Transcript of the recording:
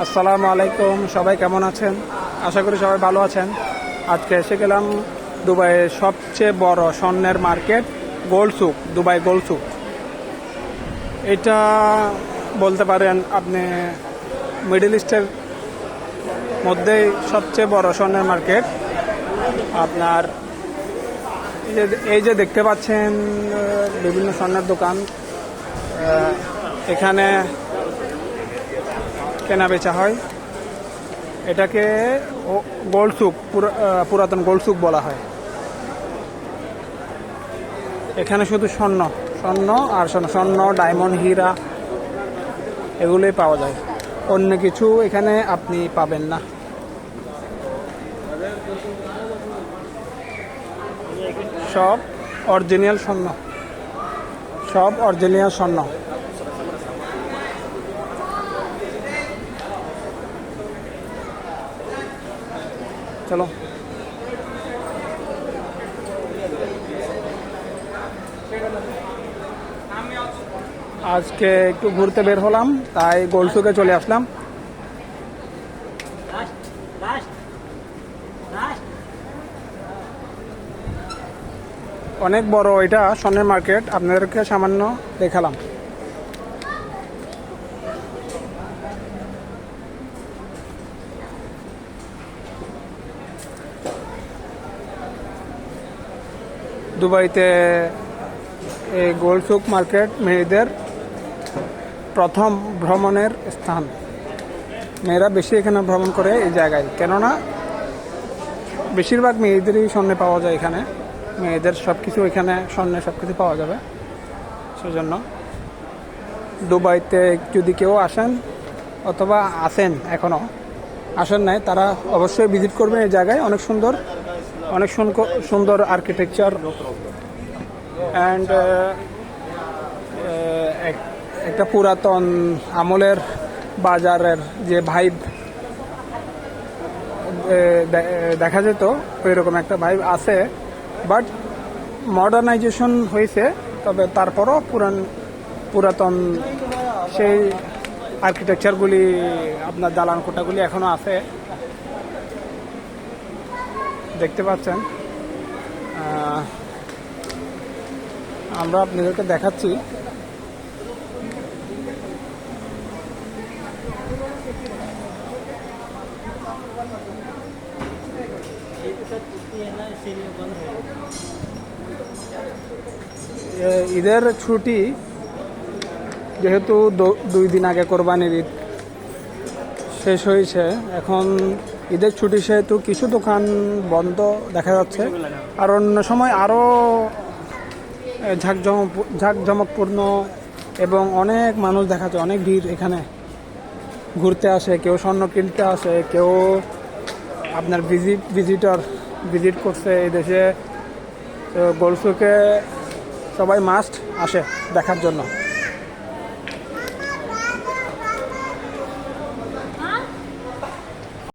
আসসালামু আলাইকুম, সবাই কেমন আছেন? আশা করি সবাই ভালো আছেন। আজকে এসে গেলাম দুবাইয়ের সবচেয়ে বড় স্বর্ণের মার্কেট গোল্ড সুক, দুবাই গোল্ড সুক। এটা বলতে পারেন আপনি মিডল ইস্টের মধ্যেই সবচেয়ে বড় স্বর্ণের মার্কেট। আপনার এই যে দেখতে পাচ্ছেন বিভিন্ন স্বর্ণের দোকান, এখানে কেনা বেচা হয়। এটাকে গোল্ড সুক, পুরাতন গোল্ড সুক বলা হয়। এখানে শুধু স্বর্ণ স্বর্ণ আর স্বর্ণ, ডায়মন্ড, হীরা এগুলোই পাওয়া যায়। অন্য কিছু এখানে আপনি পাবেন না। সব অরিজিনাল স্বর্ণ, সব অরিজিনাল স্বর্ণ। চলো, আজকে একটু ঘুরতে বের হলাম, তাই গোল্ড সুকে চলে আসলাম। অনেক বড় এটা স্বর্ণের মার্কেট, আপনাদেরকে সামান্য দেখালাম। দুবাইতে এই গোল্ড সুক মার্কেট মেয়েদের প্রথম ভ্রমণের স্থান। মেয়েরা বেশি এখানে ভ্রমণ করে এই জায়গায়, কেননা বেশিরভাগ মেয়েদেরই স্বর্ণে পাওয়া যায় এখানে। মেয়েদের সব কিছু এখানে স্বর্ণে সব কিছু পাওয়া যাবে। সেজন্য দুবাইতে যদি কেউ আসেন অথবা আসেন, এখনও আসেন নাই, তারা অবশ্যই ভিজিট করবেন এই জায়গায়। অনেক সুন্দর, অনেক সুন্দর আর্কিটেকচার অ্যান্ড একটা পুরাতন আমলের বাজারের যে ভাইব দেখা যেত, ওই রকম একটা ভাইব আছে। বাট মডার্নাইজেশন হয়েছে, তবে তারপরও পুরাতন সেই আর্কিটেকচারগুলি, আপনার দালান কোঠাগুলি এখনও আছে, দেখতে পাচ্ছেন। আমরা আপনাদেরকে দেখাচ্ছি। ঈদের ছুটি যেহেতু 2 দিন আগে কোরবানির ঈদ শেষ হয়েছে, এখন ঈদের ছুটি সেহেতু কিছু দোকান বন্ধ দেখা যাচ্ছে। আর অন্য সময় আরও ঝাঁকজমকপূর্ণ এবং অনেক মানুষ দেখা যায়, অনেক ভিড় এখানে ঘুরতে আসে। কেউ স্বর্ণ কিনতে আসে, কেউ আপনার ভিজিট করছে এই দেশে। তো গোল্ড সুকে সবাই মাস্ট আসে দেখার জন্য।